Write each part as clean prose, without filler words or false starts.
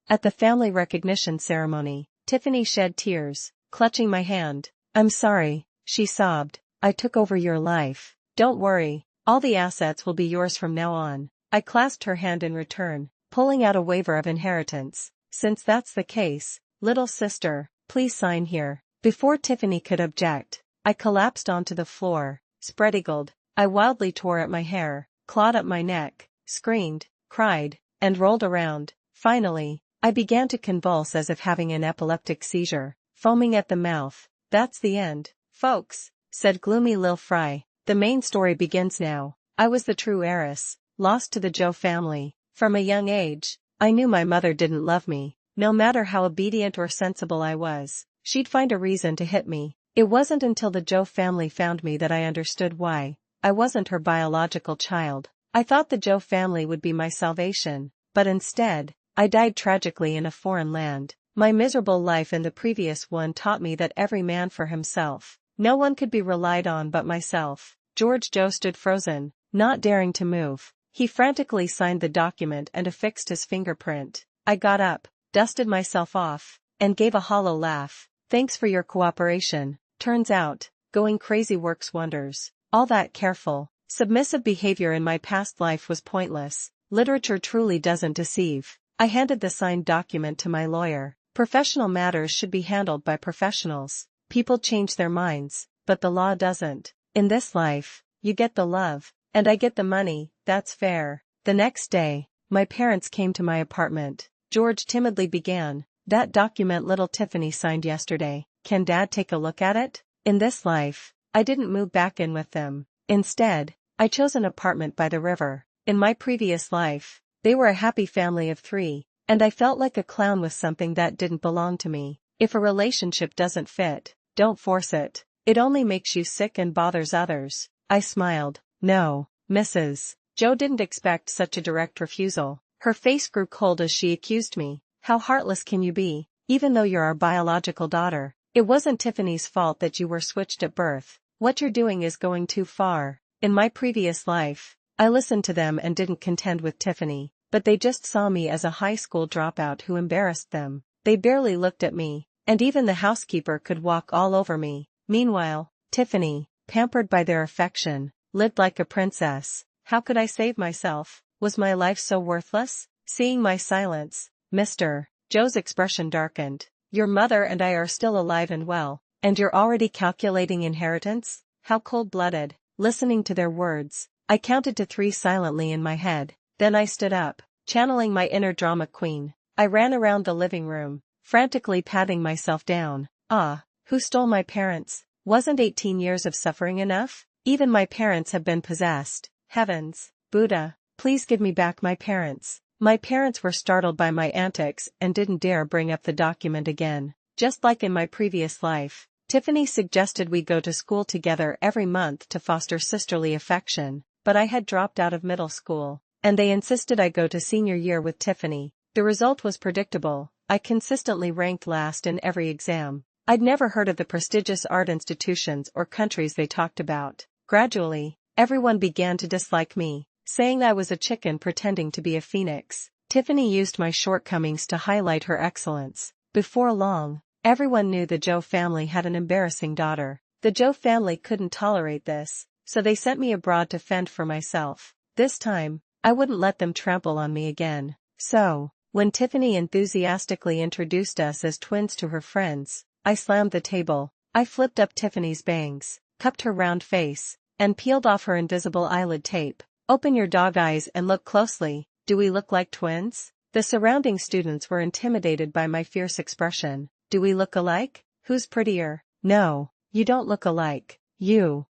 At the family recognition ceremony, Tiffany shed tears, clutching my hand. "I'm sorry," she sobbed. "I took over your life." "Don't worry, all the assets will be yours from now on." I clasped her hand in return, pulling out a waiver of inheritance. "Since that's the case, little sister, please sign here." Before Tiffany could object, I collapsed onto the floor, spread-eagled. I wildly tore at my hair, clawed up my neck, screamed, cried, and rolled around. Finally, I began to convulse as if having an epileptic seizure, foaming at the mouth. "That's the end, folks," said gloomy Lil Fry. "The main story begins now. I was the true heiress, lost to the Joe family. From a young age, I knew my mother didn't love me. No matter how obedient or sensible I was, she'd find a reason to hit me. It wasn't until the Joe family found me that I understood why. I wasn't her biological child. I thought the Joe family would be my salvation, but instead, I died tragically in a foreign land. My miserable life in the previous one taught me that every man for himself. No one could be relied on but myself." George Joe stood frozen, not daring to move. He frantically signed the document and affixed his fingerprint. I got up, dusted myself off, and gave a hollow laugh. "Thanks for your cooperation. Turns out, going crazy works wonders. All that careful, submissive behavior in my past life was pointless. Literature truly doesn't deceive." I handed the signed document to my lawyer. "Professional matters should be handled by professionals. People change their minds, but the law doesn't. In this life, you get the love, and I get the money, that's fair." The next day, my parents came to my apartment. George timidly began, "That document little Tiffany signed yesterday, can Dad take a look at it?" In this life, I didn't move back in with them. Instead, I chose an apartment by the river. In my previous life, they were a happy family of 3, and I felt like a clown with something that didn't belong to me. If a relationship doesn't fit, don't force it. It only makes you sick and bothers others. I smiled. "No, Mrs. Joe didn't expect such a direct refusal." Her face grew cold as she accused me. "How heartless can you be, even though you're our biological daughter? It wasn't Tiffany's fault that you were switched at birth. What you're doing is going too far." In my previous life, I listened to them and didn't contend with Tiffany, but they just saw me as a high school dropout who embarrassed them. They barely looked at me, and even the housekeeper could walk all over me. Meanwhile, Tiffany, pampered by their affection, lived like a princess. How could I save myself? Was my life so worthless? Seeing my silence, Mr. Joe's expression darkened. "Your mother and I are still alive and well, and you're already calculating inheritance? How cold-blooded." Listening to their words, I counted to 3 silently in my head. Then I stood up, channeling my inner drama queen. I ran around the living room, frantically patting myself down. Who stole my parents? Wasn't 18 years of suffering enough? Even my parents have been possessed. Heavens, Buddha, please give me back my parents. My parents were startled by my antics and didn't dare bring up the document again. Just like in my previous life, Tiffany suggested we go to school together every month to foster sisterly affection, but I had dropped out of middle school, and they insisted I go to senior year with Tiffany. The result was predictable. I consistently ranked last in every exam. I'd never heard of the prestigious art institutions or countries they talked about. Gradually, everyone began to dislike me, saying I was a chicken pretending to be a phoenix. Tiffany used my shortcomings to highlight her excellence. Before long, everyone knew the Joe family had an embarrassing daughter. The Joe family couldn't tolerate this, so they sent me abroad to fend for myself. This time, I wouldn't let them trample on me again. So, when Tiffany enthusiastically introduced us as twins to her friends, I slammed the table. I flipped up Tiffany's bangs, cupped her round face, and peeled off her invisible eyelid tape. "Open your dog eyes and look closely. Do we look like twins?" The surrounding students were intimidated by my fierce expression. "Do we look alike? Who's prettier?" "No, you don't look alike. You're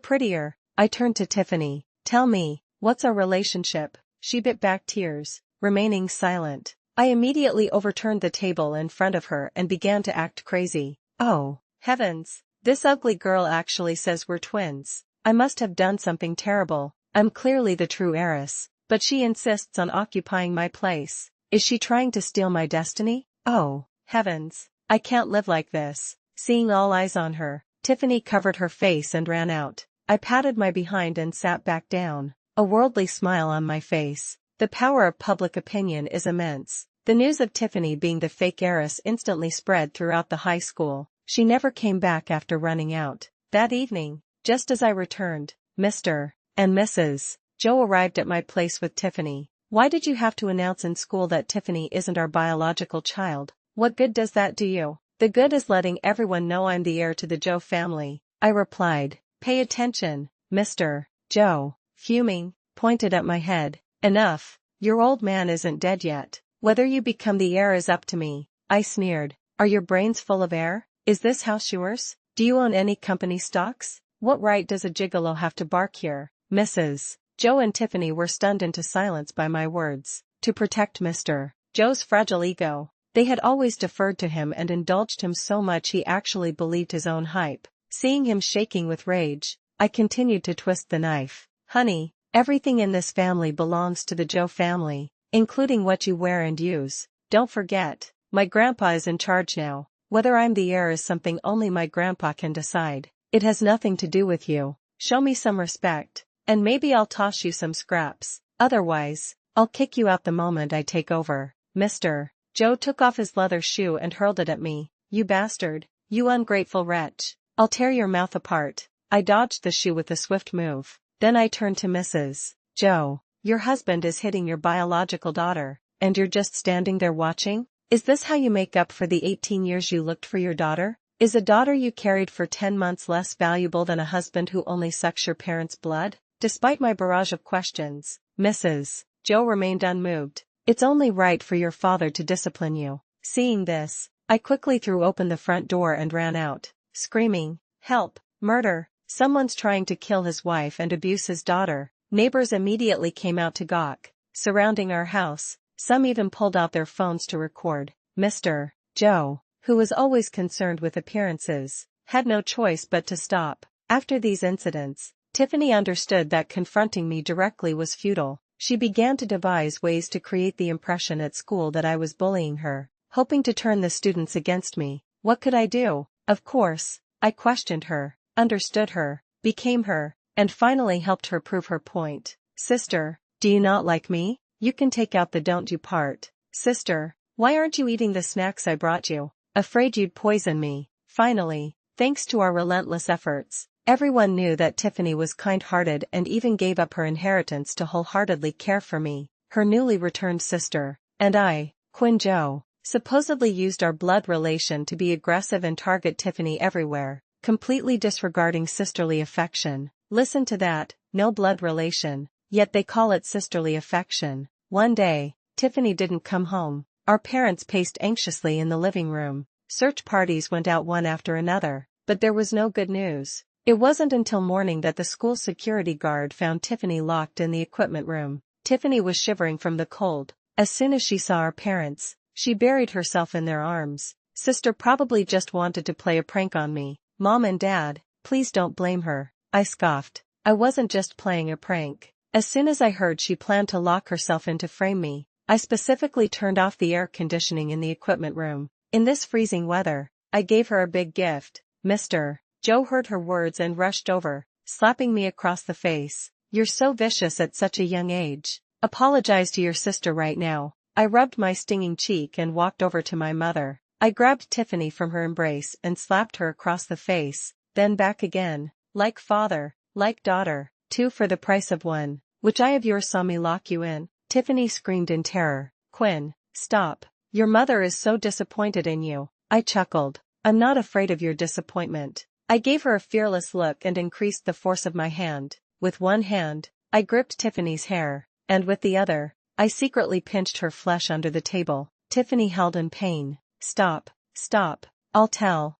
prettier." I turned to Tiffany. "Tell me, what's our relationship?" She bit back tears, remaining silent. I immediately overturned the table in front of her and began to act crazy. "Oh, heavens, this ugly girl actually says we're twins. I must have done something terrible. I'm clearly the true heiress, but she insists on occupying my place. Is she trying to steal my destiny? Oh, heavens, I can't live like this." Seeing all eyes on her, Tiffany covered her face and ran out. I patted my behind and sat back down, a worldly smile on my face. The power of public opinion is immense. The news of Tiffany being the fake heiress instantly spread throughout the high school. She never came back after running out. That evening, just as I returned, Mr. and Mrs. Joe arrived at my place with Tiffany. "Why did you have to announce in school that Tiffany isn't our biological child? What good does that do you?" "The good is letting everyone know I'm the heir to the Joe family," I replied. "Pay attention, Mr. Joe," fuming, pointed at my head. "Enough, your old man isn't dead yet. Whether you become the heir is up to me," I sneered. "Are your brains full of air? Is this house yours? Do you own any company stocks? What right does a gigolo have to bark here?" Mrs. Joe and Tiffany were stunned into silence by my words. To protect Mr. Joe's fragile ego, they had always deferred to him and indulged him so much he actually believed his own hype. Seeing him shaking with rage, I continued to twist the knife. "Honey, everything in this family belongs to the Joe family, including what you wear and use. Don't forget, my grandpa is in charge now. Whether I'm the heir is something only my grandpa can decide. It has nothing to do with you. Show me some respect, and maybe I'll toss you some scraps. Otherwise, I'll kick you out the moment I take over." Mr. Joe took off his leather shoe and hurled it at me. "You bastard, you ungrateful wretch. I'll tear your mouth apart." I dodged the shoe with a swift move. Then I turned to Mrs. Joe. "Your husband is hitting your biological daughter, and you're just standing there watching? Is this how you make up for the 18 years you looked for your daughter? Is a daughter you carried for 10 months less valuable than a husband who only sucks your parents' blood?" Despite my barrage of questions, Mrs. Joe remained unmoved. "It's only right for your father to discipline you." Seeing this, I quickly threw open the front door and ran out, screaming, "Help, murder, someone's trying to kill his wife and abuse his daughter." Neighbors immediately came out to gawk, surrounding our house. Some even pulled out their phones to record. Mr. Joe, who was always concerned with appearances, had no choice but to stop. After these incidents, Tiffany understood that confronting me directly was futile. She began to devise ways to create the impression at school that I was bullying her, hoping to turn the students against me. What could I do? Of course, I questioned her, understood her, became her, and finally helped her prove her point. "Sister, do you not like me? You can take out the don't you part. Sister, why aren't you eating the snacks I brought you? Afraid you'd poison me." Finally, thanks to our relentless efforts, everyone knew that Tiffany was kind-hearted and even gave up her inheritance to wholeheartedly care for me, her newly returned sister. And I, Quinn Joe, supposedly used our blood relation to be aggressive and target Tiffany everywhere, completely disregarding sisterly affection. Listen to that, no blood relation, yet they call it sisterly affection. One day, Tiffany didn't come home. Our parents paced anxiously in the living room. Search parties went out one after another, but there was no good news. It wasn't until morning that the school security guard found Tiffany locked in the equipment room. Tiffany was shivering from the cold. As soon as she saw our parents, she buried herself in their arms. "Sister probably just wanted to play a prank on me. Mom and Dad, please don't blame her," I scoffed. "I wasn't just playing a prank." As soon as I heard she planned to lock herself in to frame me, I specifically turned off the air conditioning in the equipment room. In this freezing weather, I gave her a big gift. Mr. Joe heard her words and rushed over, slapping me across the face. "You're so vicious at such a young age. Apologize to your sister right now." I rubbed my stinging cheek and walked over to my mother. I grabbed Tiffany from her embrace and slapped her across the face, then back again. Like father, like daughter, two for the price of one. "Which eye of yours saw me lock you in?" Tiffany screamed in terror. "Quinn, stop. Your mother is so disappointed in you." I chuckled. "I'm not afraid of your disappointment." I gave her a fearless look and increased the force of my hand. With one hand, I gripped Tiffany's hair, and with the other, I secretly pinched her flesh under the table. Tiffany held in pain. "Stop, stop. I'll tell.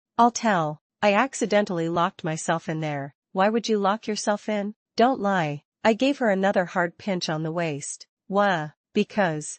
I accidentally locked myself in there." "Why would you lock yourself in? Don't lie." I gave her another hard pinch on the waist. "Wah, because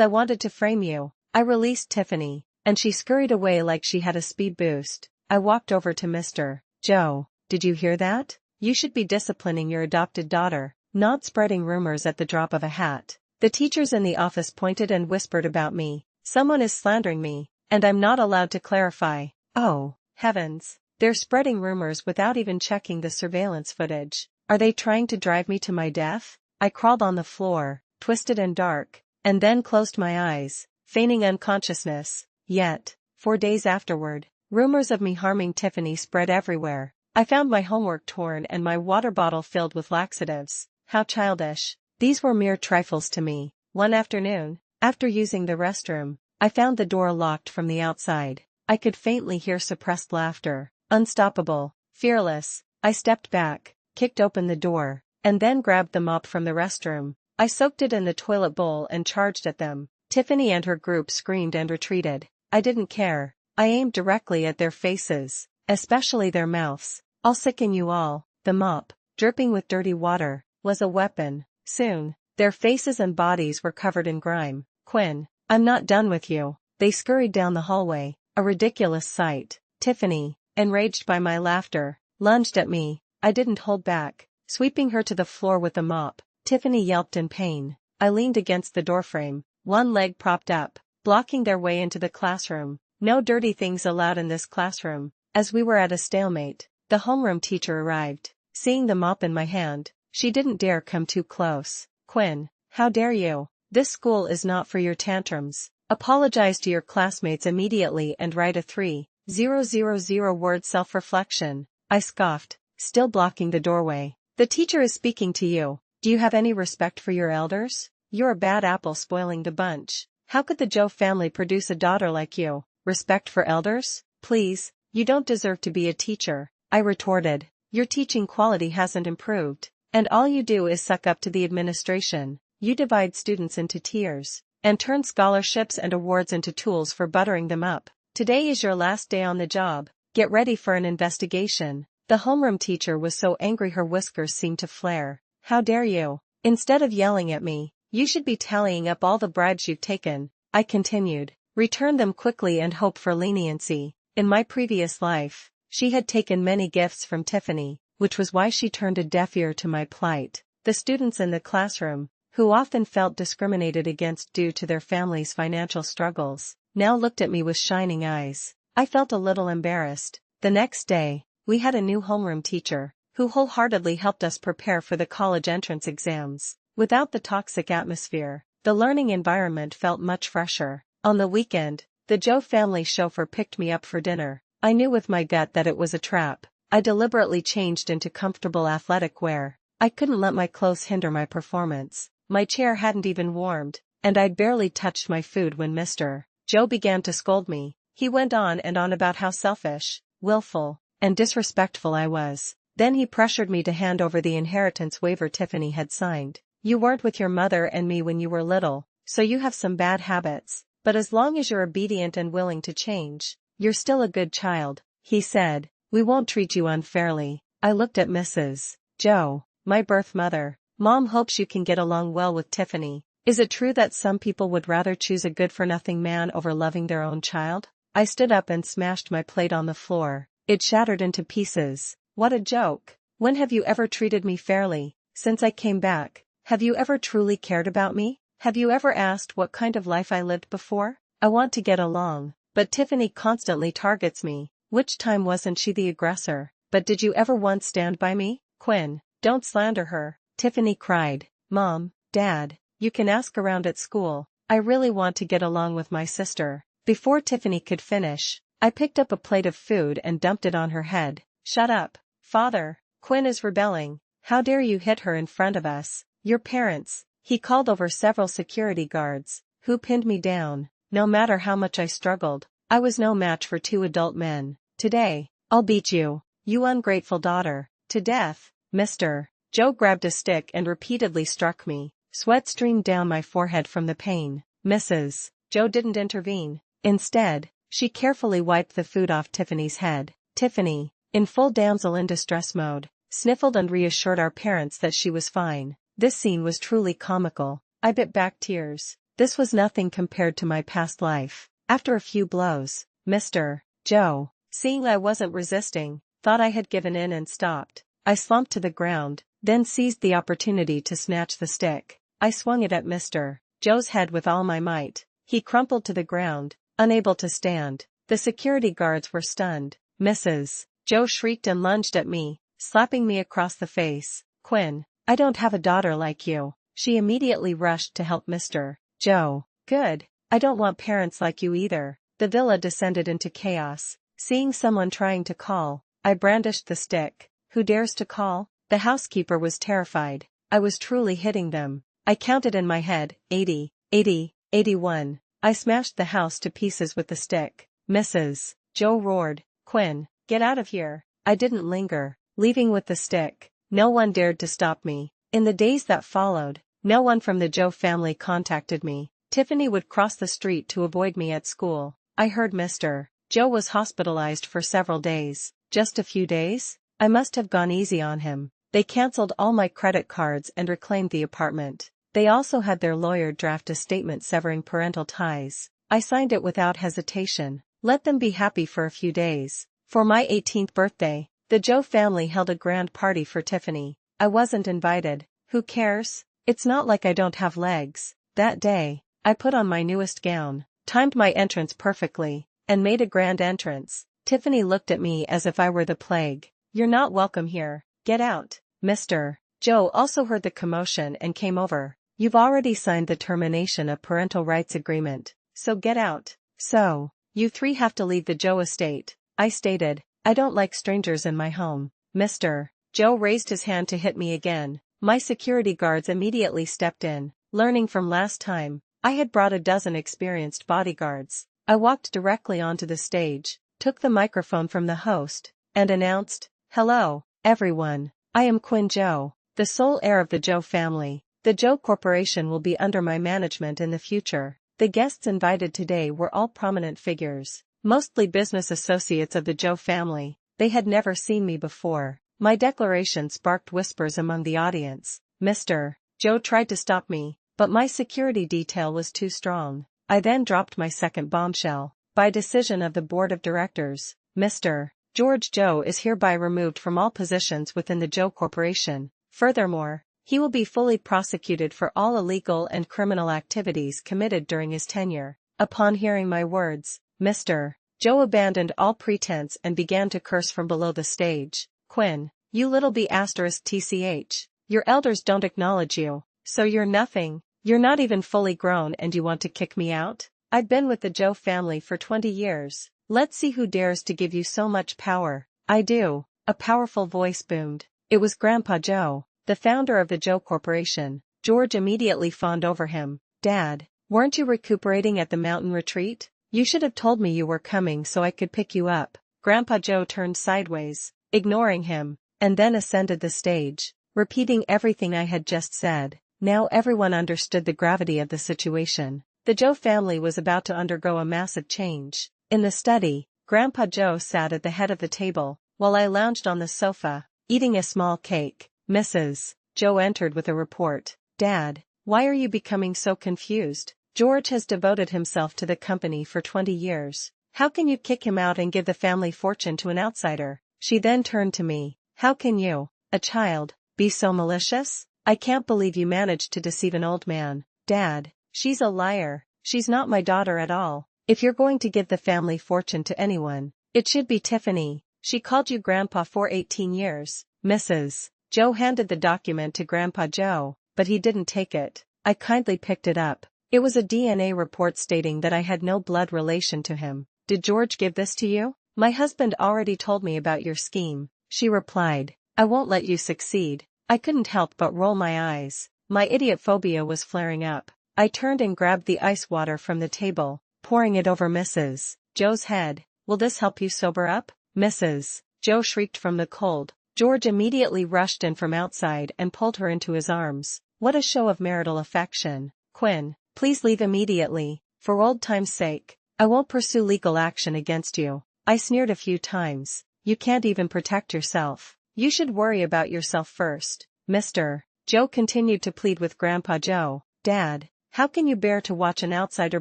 I wanted to frame you." I released Tiffany, and she scurried away like she had a speed boost. I walked over to Mr. Joe. "Did you hear that? You should be disciplining your adopted daughter, not spreading rumors at the drop of a hat." The teachers in the office pointed and whispered about me. "Someone is slandering me, and I'm not allowed to clarify." Oh, heavens. They're spreading rumors without even checking the surveillance footage. Are they trying to drive me to my death? I crawled on the floor, twisted and dark, and then closed my eyes, feigning unconsciousness. Yet, 4 days afterward, rumors of me harming Tiffany spread everywhere. I found my homework torn and my water bottle filled with laxatives. How childish. These were mere trifles to me. One afternoon, after using the restroom, I found the door locked from the outside. I could faintly hear suppressed laughter. Unstoppable, fearless, I stepped back, kicked open the door, and then grabbed the mop from the restroom. I soaked it in the toilet bowl and charged at them. Tiffany and her group screamed and retreated. I didn't care. I aimed directly at their faces, especially their mouths. I'll sicken you all. The mop, dripping with dirty water, was a weapon. Soon, their faces and bodies were covered in grime. Quinn, I'm not done with you. They scurried down the hallway, a ridiculous sight. Tiffany, enraged by my laughter, lunged at me. I didn't hold back, sweeping her to the floor with the mop. Tiffany yelped in pain. I leaned against the doorframe, one leg propped up, blocking their way into the classroom. No dirty things allowed in this classroom. As we were at a stalemate, the homeroom teacher arrived. Seeing the mop in my hand, she didn't dare come too close. Quinn, how dare you? This school is not for your tantrums. Apologize to your classmates immediately and write a 3,000-word self-reflection. I scoffed, still blocking the doorway. The teacher is speaking to you. Do you have any respect for your elders? You're a bad apple spoiling the bunch. How could the Joe family produce a daughter like you? Respect for elders? Please, you don't deserve to be a teacher, I retorted. Your teaching quality hasn't improved, and all you do is suck up to the administration. You divide students into tiers, and turn scholarships and awards into tools for buttering them up. Today is your last day on the job. Get ready for an investigation. The homeroom teacher was so angry her whiskers seemed to flare. How dare you? Instead of yelling at me, you should be tallying up all the bribes you've taken, I continued. Return them quickly and hope for leniency. In my previous life, she had taken many gifts from Tiffany, which was why she turned a deaf ear to my plight. The students in the classroom, who often felt discriminated against due to their families' financial struggles, now looked at me with shining eyes. I felt a little embarrassed. The next day, we had a new homeroom teacher, who wholeheartedly helped us prepare for the college entrance exams. Without the toxic atmosphere, the learning environment felt much fresher. On the weekend, the Joe family chauffeur picked me up for dinner. I knew with my gut that it was a trap. I deliberately changed into comfortable athletic wear. I couldn't let my clothes hinder my performance. My chair hadn't even warmed, and I'd barely touched my food when Mr. Joe began to scold me. He went on and on about how selfish, willful, and disrespectful I was. Then he pressured me to hand over the inheritance waiver Tiffany had signed. You weren't with your mother and me when you were little, so you have some bad habits, but as long as you're obedient and willing to change, you're still a good child, he said. We won't treat you unfairly. I looked at Mrs. Joe, my birth mother. Mom hopes you can get along well with Tiffany. Is it true that some people would rather choose a good-for-nothing man over loving their own child? I stood up and smashed my plate on the floor. It shattered into pieces. What a joke. When have you ever treated me fairly? Since I came back, have you ever truly cared about me? Have you ever asked what kind of life I lived before? I want to get along, but Tiffany constantly targets me. Which time wasn't she the aggressor? But did you ever once stand by me? Quinn, don't slander her, Tiffany cried. Mom, Dad, you can ask around at school. I really want to get along with my sister. Before Tiffany could finish, I picked up a plate of food and dumped it on her head. Shut up, Father. Quinn is rebelling. How dare you hit her in front of us? Your parents. He called over several security guards, who pinned me down. No matter how much I struggled, I was no match for two adult men. Today, I'll beat you, you ungrateful daughter, to death. Mr. Joe grabbed a stick and repeatedly struck me. Sweat streamed down my forehead from the pain. Mrs. Joe didn't intervene. Instead, she carefully wiped the food off Tiffany's head. Tiffany, in full damsel in distress mode, sniffled and reassured our parents that she was fine. This scene was truly comical. I bit back tears. This was nothing compared to my past life. After a few blows, Mr. Joe, seeing I wasn't resisting, thought I had given in and stopped. I slumped to the ground, then seized the opportunity to snatch the stick. I swung it at Mr. Joe's head with all my might. He crumpled to the ground, unable to stand. The security guards were stunned. Mrs. Joe shrieked and lunged at me, slapping me across the face. Quinn, I don't have a daughter like you. She immediately rushed to help Mr. Joe. Good. I don't want parents like you either. The villa descended into chaos. Seeing someone trying to call, I brandished the stick. Who dares to call? The housekeeper was terrified. I was truly hitting them. I counted in my head, 80, 80, 81. I smashed the house to pieces with the stick. Mrs. Joe roared, Quinn, get out of here. I didn't linger, leaving with the stick. No one dared to stop me. In the days that followed, no one from the Joe family contacted me. Tiffany would cross the street to avoid me at school. I heard Mr. Joe was hospitalized for several days. Just a few days? I must have gone easy on him. They canceled all my credit cards and reclaimed the apartment. They also had their lawyer draft a statement severing parental ties. I signed it without hesitation. Let them be happy for a few days. For my 18th birthday, the Joe family held a grand party for Tiffany. I wasn't invited. Who cares? It's not like I don't have legs. That day, I put on my newest gown, timed my entrance perfectly, and made a grand entrance. Tiffany looked at me as if I were the plague. You're not welcome here. Get out. Mr. Joe also heard the commotion and came over. You've already signed the termination of parental rights agreement, so get out. So, you three have to leave the Joe estate, I stated. I don't like strangers in my home. Mr. Joe raised his hand to hit me again. My security guards immediately stepped in. Learning from last time, I had brought a dozen experienced bodyguards. I walked directly onto the stage, took the microphone from the host, and announced, Hello, everyone. I am Quinn Joe, the sole heir of the Joe family. The Joe Corporation will be under my management in the future. The guests invited today were all prominent figures, mostly business associates of the Joe family. They had never seen me before. My declaration sparked whispers among the audience. Mr. Joe tried to stop me, but my security detail was too strong. I then dropped my second bombshell. By decision of the board of directors, Mr. George Joe is hereby removed from all positions within the Joe Corporation. Furthermore, he will be fully prosecuted for all illegal and criminal activities committed during his tenure. Upon hearing my words, Mr. Joe abandoned all pretense and began to curse from below the stage. Quinn, you little b*tch. Your elders don't acknowledge you, so you're nothing. You're not even fully grown and you want to kick me out? I've been with the Joe family for 20 years. Let's see who dares to give you so much power. I do. A powerful voice boomed. It was Grandpa Joe, the founder of the Joe Corporation. George immediately fawned over him. Dad, weren't you recuperating at the mountain retreat? You should have told me you were coming so I could pick you up. Grandpa Joe turned sideways, ignoring him, and then ascended the stage, repeating everything I had just said. Now everyone understood the gravity of the situation. The Joe family was about to undergo a massive change. In the study, Grandpa Joe sat at the head of the table, while I lounged on the sofa, eating a small cake. Mrs. Joe entered with a report. Dad, why are you becoming so confused? George has devoted himself to the company for 20 years. How can you kick him out and give the family fortune to an outsider? She then turned to me. How can you, a child, be so malicious? I can't believe you managed to deceive an old man. Dad, she's a liar. She's not my daughter at all. If you're going to give the family fortune to anyone, it should be Tiffany. She called you Grandpa for 18 years. Mrs. Joe handed the document to Grandpa Joe, but he didn't take it. I kindly picked it up. It was a DNA report stating that I had no blood relation to him. Did George give this to you? My husband already told me about your scheme, she replied. I won't let you succeed. I couldn't help but roll my eyes. My idiot phobia was flaring up. I turned and grabbed the ice water from the table, pouring it over Mrs. Joe's head. Will this help you sober up? Mrs. Joe shrieked from the cold. George immediately rushed in from outside and pulled her into his arms. What a show of marital affection. Quinn, please leave immediately. For old time's sake, I won't pursue legal action against you. I sneered a few times. You can't even protect yourself. You should worry about yourself first. Mr. Joe continued to plead with Grandpa Joe. Dad, how can you bear to watch an outsider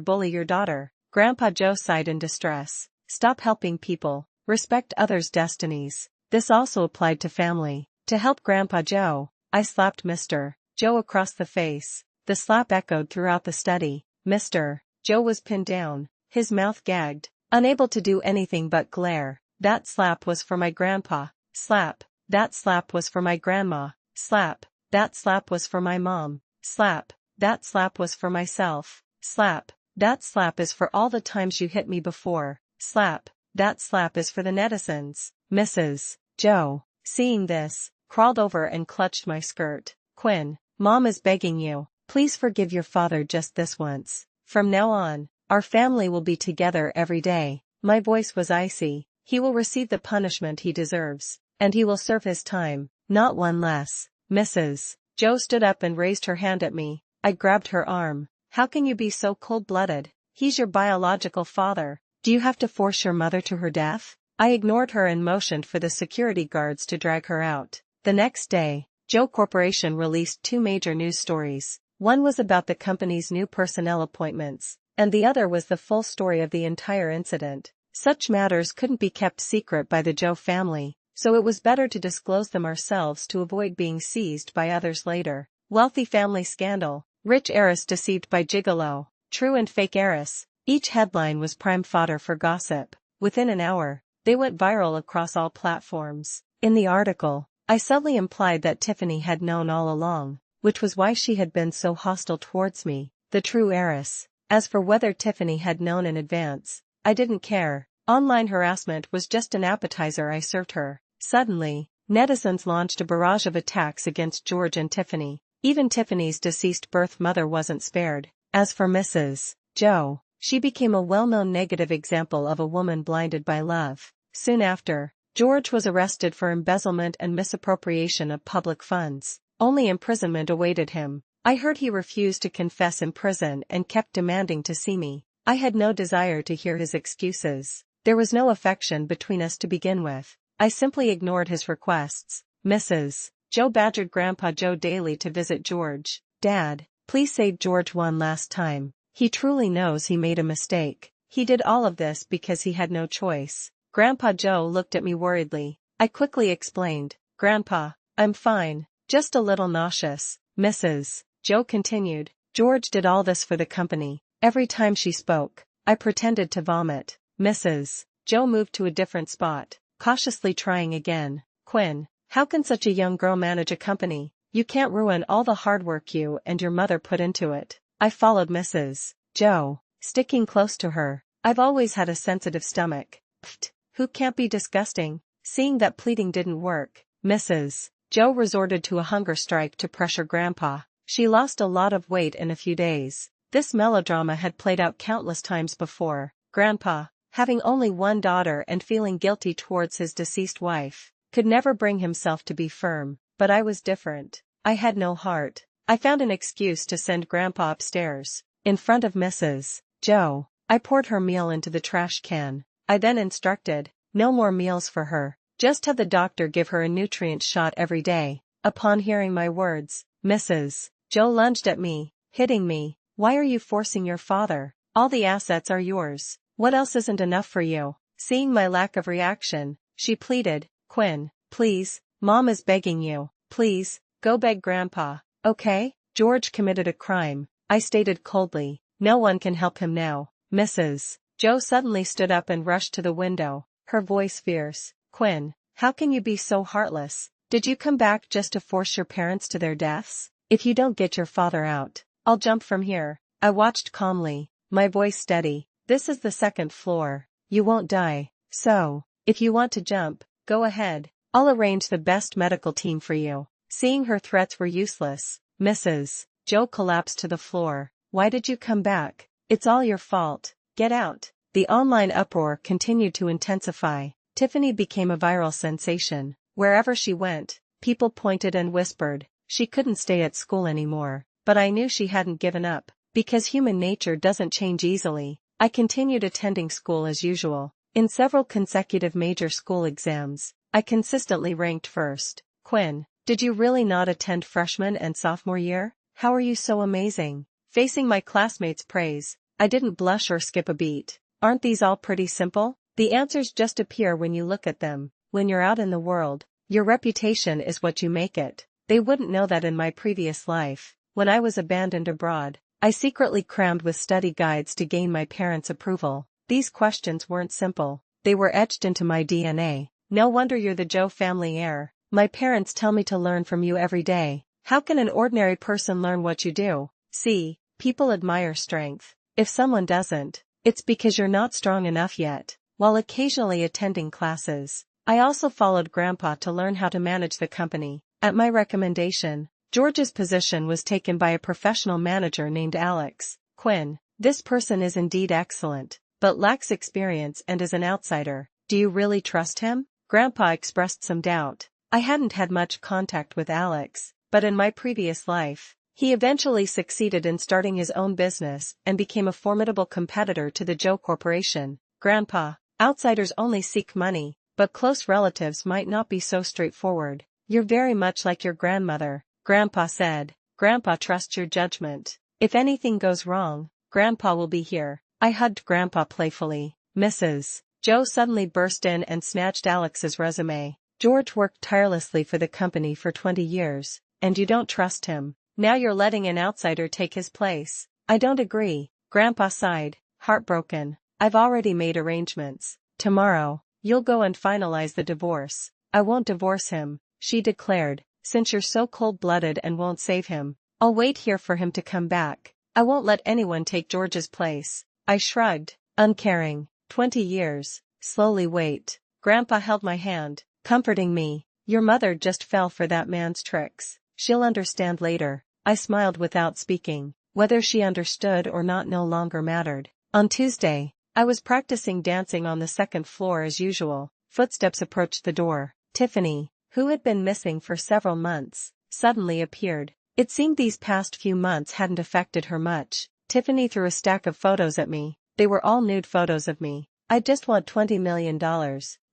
bully your daughter? Grandpa Joe sighed in distress. Stop helping people. Respect others' destinies. This also applied to family. To help Grandpa Joe, I slapped Mr. Joe across the face. The slap echoed throughout the study. Mr. Joe was pinned down, his mouth gagged, unable to do anything but glare. That slap was for my grandpa. Slap. That slap was for my grandma. Slap. That slap was for my mom. Slap. That slap was for myself. Slap. That slap is for all the times you hit me before. Slap. That slap is for the netizens. Mrs. Joe, seeing this, crawled over and clutched my skirt. Quinn, Mom is begging you, please forgive your father just this once. From now on, our family will be together every day. My voice was icy. He will receive the punishment he deserves, and he will serve his time, not one less. Mrs. Joe stood up and raised her hand at me. I grabbed her arm. How can you be so cold-blooded? He's your biological father. Do you have to force your mother to her death? I ignored her and motioned for the security guards to drag her out. The next day, Joe Corporation released 2 major news stories. One was about the company's new personnel appointments, and the other was the full story of the entire incident. Such matters couldn't be kept secret by the Joe family, so it was better to disclose them ourselves to avoid being seized by others later. Wealthy family scandal. Rich heiress deceived by gigolo. True and fake heiress. Each headline was prime fodder for gossip. Within an hour, they went viral across all platforms. In the article, I subtly implied that Tiffany had known all along, which was why she had been so hostile towards me, the true heiress. As for whether Tiffany had known in advance, I didn't care. Online harassment was just an appetizer I served her. Suddenly, netizens launched a barrage of attacks against George and Tiffany. Even Tiffany's deceased birth mother wasn't spared. As for Mrs. Joe, she became a well-known negative example of a woman blinded by love. Soon after, George was arrested for embezzlement and misappropriation of public funds. Only imprisonment awaited him. I heard he refused to confess in prison and kept demanding to see me. I had no desire to hear his excuses. There was no affection between us to begin with. I simply ignored his requests. Mrs. Joe badgered Grandpa Joe daily to visit George. Dad, please save George one last time. He truly knows he made a mistake. He did all of this because he had no choice. Grandpa Joe looked at me worriedly. I quickly explained. Grandpa, I'm fine, just a little nauseous. Mrs. Joe continued. George did all this for the company. Every time she spoke, I pretended to vomit. Mrs. Joe moved to a different spot, cautiously trying again. Quinn, how can such a young girl manage a company? You can't ruin all the hard work you and your mother put into it. I followed Mrs. Joe, sticking close to her. I've always had a sensitive stomach. Pfft, who can't be disgusting? Seeing that pleading didn't work, Mrs. Joe resorted to a hunger strike to pressure Grandpa. She lost a lot of weight in a few days. This melodrama had played out countless times before. Grandpa, having only one daughter and feeling guilty towards his deceased wife, could never bring himself to be firm, but I was different. I had no heart. I found an excuse to send Grandpa upstairs. In front of Mrs. Joe, I poured her meal into the trash can. I then instructed, no more meals for her. Just have the doctor give her a nutrient shot every day. Upon hearing my words, Mrs. Joe lunged at me, hitting me. Why are you forcing your father? All the assets are yours. What else isn't enough for you? Seeing my lack of reaction, she pleaded, Quinn, please, Mom is begging you. Please, go beg Grandpa, okay? George committed a crime, I stated coldly. No one can help him now. Mrs. Joe suddenly stood up and rushed to the window, her voice fierce. Quinn, how can you be so heartless? Did you come back just to force your parents to their deaths? If you don't get your father out, I'll jump from here. I watched calmly, my voice steady. This is the 2nd floor. You won't die. So, if you want to jump, go ahead. I'll arrange the best medical team for you. Seeing her threats were useless, Mrs. Joe collapsed to the floor. Why did you come back? It's all your fault. Get out. The online uproar continued to intensify. Tiffany became a viral sensation. Wherever she went, people pointed and whispered. She couldn't stay at school anymore. But I knew she hadn't given up. Because human nature doesn't change easily, I continued attending school as usual. In several consecutive major school exams, I consistently ranked first. Quinn, did you really not attend freshman and sophomore year? How are you so amazing? Facing my classmates' praise, I didn't blush or skip a beat. Aren't these all pretty simple? The answers just appear when you look at them. When you're out in the world, your reputation is what you make it. They wouldn't know that in my previous life, when I was abandoned abroad, I secretly crammed with study guides to gain my parents' approval. These questions weren't simple. They were etched into my DNA. No wonder you're the Joe family heir. My parents tell me to learn from you every day. How can an ordinary person learn what you do? See, people admire strength. If someone doesn't, it's because you're not strong enough yet. While occasionally attending classes, I also followed Grandpa to learn how to manage the company. At my recommendation, George's position was taken by a professional manager named Alex Quinn. This person is indeed excellent, but lacks experience and is an outsider. Do you really trust him? Grandpa expressed some doubt. I hadn't had much contact with Alex, but in my previous life, he eventually succeeded in starting his own business and became a formidable competitor to the Joe Corporation. Grandpa, outsiders only seek money, but close relatives might not be so straightforward. You're very much like your grandmother, Grandpa said. Grandpa trusts your judgment. If anything goes wrong, Grandpa will be here. I hugged Grandpa playfully. Mrs. Joe suddenly burst in and snatched Alex's resume. George worked tirelessly for the company for 20 years, and you don't trust him. Now you're letting an outsider take his place. I don't agree. Grandpa sighed, heartbroken. I've already made arrangements. Tomorrow, you'll go and finalize the divorce. I won't divorce him, she declared, since you're so cold-blooded and won't save him. I'll wait here for him to come back. I won't let anyone take George's place. I shrugged, uncaring. 20 years. Slowly wait. Grandpa held my hand, comforting me. Your mother just fell for that man's tricks. She'll understand later. I smiled without speaking. Whether she understood or not no longer mattered. On Tuesday, I was practicing dancing on the second floor as usual. Footsteps approached the door. Tiffany, who had been missing for several months, suddenly appeared. It seemed these past few months hadn't affected her much. Tiffany threw a stack of photos at me. They were all nude photos of me. I just want $20 million,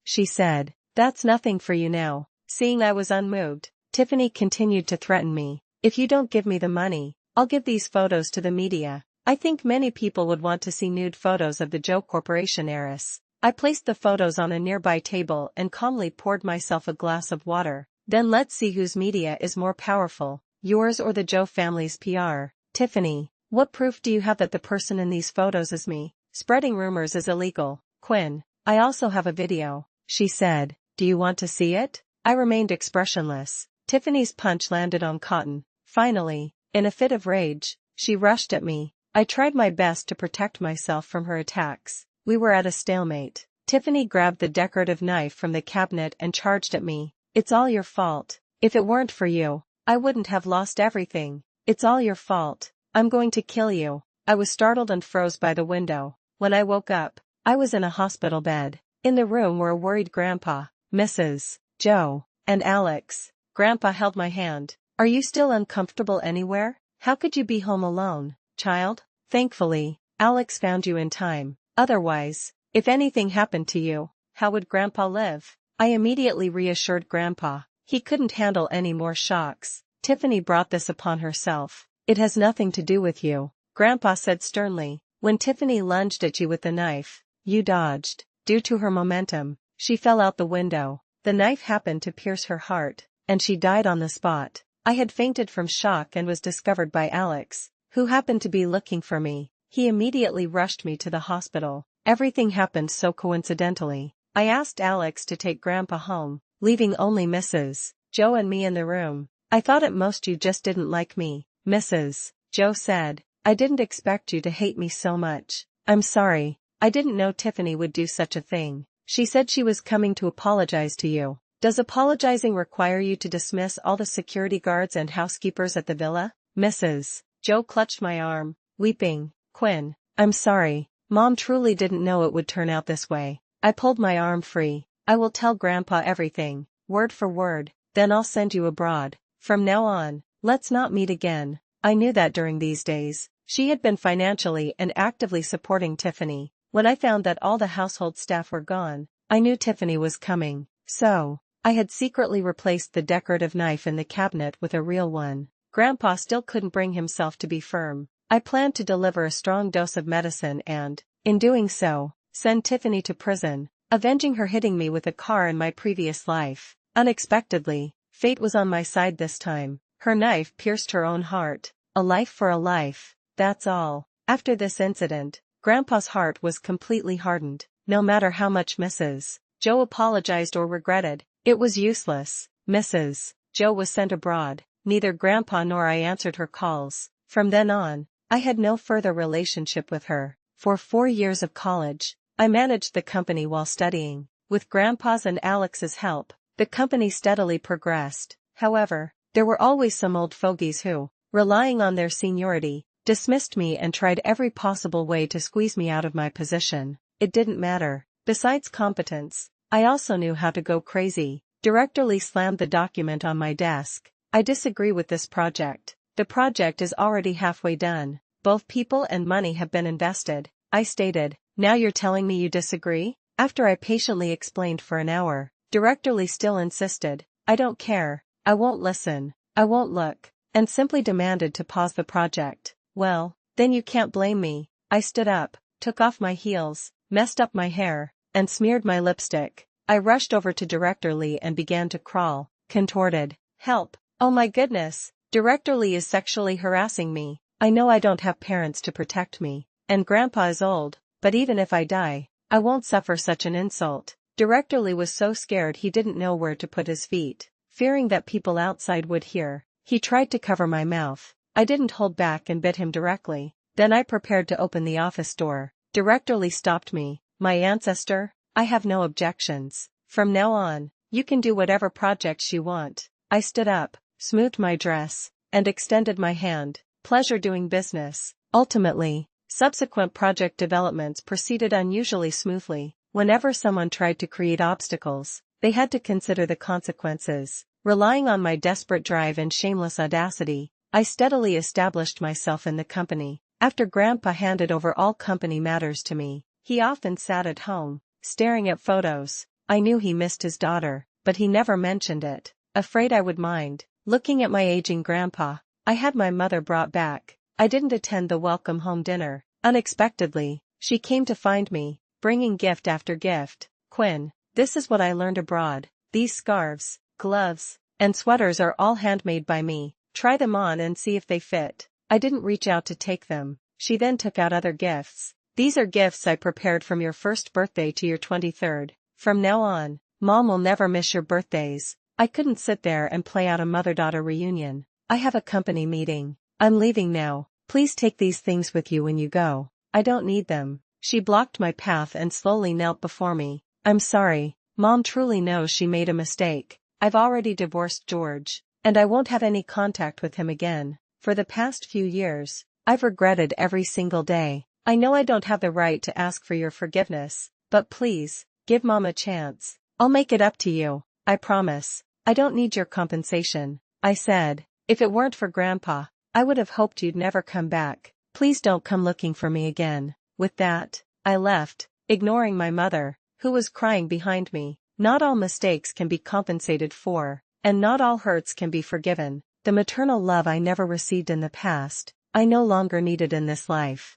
she said. That's nothing for you now. Seeing I was unmoved, Tiffany continued to threaten me. If you don't give me the money, I'll give these photos to the media. I think many people would want to see nude photos of the Joe Corporation heiress. I placed the photos on a nearby table and calmly poured myself a glass of water. Then let's see whose media is more powerful, yours or the Joe family's PR. Tiffany, what proof do you have that the person in these photos is me? Spreading rumors is illegal. Quinn, I also have a video, she said. Do you want to see it? I remained expressionless. Tiffany's punch landed on cotton. Finally, in a fit of rage, she rushed at me. I tried my best to protect myself from her attacks. We were at a stalemate. Tiffany grabbed the decorative knife from the cabinet and charged at me. It's all your fault. If it weren't for you, I wouldn't have lost everything. It's all your fault. I'm going to kill you. I was startled and froze by the window. When I woke up, I was in a hospital bed. In the room were a worried Grandpa, Mrs. Joe, and Alex. Grandpa held my hand. Are you still uncomfortable anywhere? How could you be home alone, child? Thankfully, Alex found you in time. Otherwise, if anything happened to you, how would Grandpa live? I immediately reassured Grandpa. He couldn't handle any more shocks. Tiffany brought this upon herself. It has nothing to do with you, Grandpa said sternly. When Tiffany lunged at you with the knife, you dodged. Due to her momentum, she fell out the window. The knife happened to pierce her heart, and she died on the spot. I had fainted from shock and was discovered by Alex, who happened to be looking for me. He immediately rushed me to the hospital. Everything happened so coincidentally. I asked Alex to take Grandpa home, leaving only Mrs. Joe and me in the room. I thought at most you just didn't like me, Mrs. Joe said. I didn't expect you to hate me so much. I'm sorry. I didn't know Tiffany would do such a thing. She said she was coming to apologize to you. Does apologizing require you to dismiss all the security guards and housekeepers at the villa? Mrs. Joe clutched my arm, weeping. Quinn, I'm sorry. Mom truly didn't know it would turn out this way. I pulled my arm free. I will tell Grandpa everything, word for word, then I'll send you abroad. From now on, let's not meet again. I knew that during these days, she had been financially and actively supporting Tiffany. When I found that all the household staff were gone, I knew Tiffany was coming. So, I had secretly replaced the decorative knife in the cabinet with a real one. Grandpa still couldn't bring himself to be firm. I planned to deliver a strong dose of medicine and, in doing so, send Tiffany to prison, avenging her hitting me with a car in my previous life. Unexpectedly, fate was on my side this time. Her knife pierced her own heart. A life for a life, that's all. After this incident, Grandpa's heart was completely hardened. No matter how much Mrs. Joe apologized or regretted, it was useless. Mrs. Joe was sent abroad. Neither Grandpa nor I answered her calls. From then on, I had no further relationship with her. For 4 years of college, I managed the company while studying. With Grandpa's and Alex's help, the company steadily progressed. However, there were always some old fogies who, relying on their seniority, dismissed me and tried every possible way to squeeze me out of my position. It didn't matter. Besides competence, I also knew how to go crazy. Director Lee slammed the document on my desk. I disagree with this project. The project is already halfway done. Both people and money have been invested, I stated. Now you're telling me you disagree? After I patiently explained for an hour, Director Lee still insisted. I don't care. I won't listen. I won't look. And simply demanded to pause the project. Well, then you can't blame me. I stood up, took off my heels, messed up my hair, and smeared my lipstick. I rushed over to Director Lee and began to crawl, contorted. Help! Oh my goodness! Director Lee is sexually harassing me. I know I don't have parents to protect me, and Grandpa is old, but even if I die, I won't suffer such an insult. Director Lee was so scared he didn't know where to put his feet. Fearing that people outside would hear, he tried to cover my mouth. I didn't hold back and bit him directly. Then I prepared to open the office door. Director Lee stopped me. My ancestor? I have no objections. From now on, you can do whatever projects you want. I stood up, smoothed my dress, and extended my hand. Pleasure doing business. Ultimately, subsequent project developments proceeded unusually smoothly. Whenever someone tried to create obstacles, they had to consider the consequences. Relying on my desperate drive and shameless audacity, I steadily established myself in the company. After Grandpa handed over all company matters to me, he often sat at home, staring at photos. I knew he missed his daughter, but he never mentioned it. Afraid I would mind looking at my aging grandpa, I had my mother brought back. I didn't attend the welcome home dinner. Unexpectedly, she came to find me, bringing gift after gift. Quinn, this is what I learned abroad. These scarves, gloves, and sweaters are all handmade by me. Try them on and see if they fit. I didn't reach out to take them. She then took out other gifts. These are gifts I prepared from your first birthday to your 23rd. From now on, Mom will never miss your birthdays. I couldn't sit there and play out a mother-daughter reunion. I have a company meeting. I'm leaving now. Please take these things with you when you go. I don't need them. She blocked my path and slowly knelt before me. I'm sorry. Mom truly knows she made a mistake. I've already divorced George, and I won't have any contact with him again. For the past few years, I've regretted every single day. I know I don't have the right to ask for your forgiveness, but please, give Mom a chance. I'll make it up to you. I promise. I don't need your compensation, I said. If it weren't for Grandpa, I would have hoped you'd never come back. Please don't come looking for me again. With that, I left, ignoring my mother, who was crying behind me. Not all mistakes can be compensated for, and not all hurts can be forgiven. The maternal love I never received in the past, I no longer needed in this life.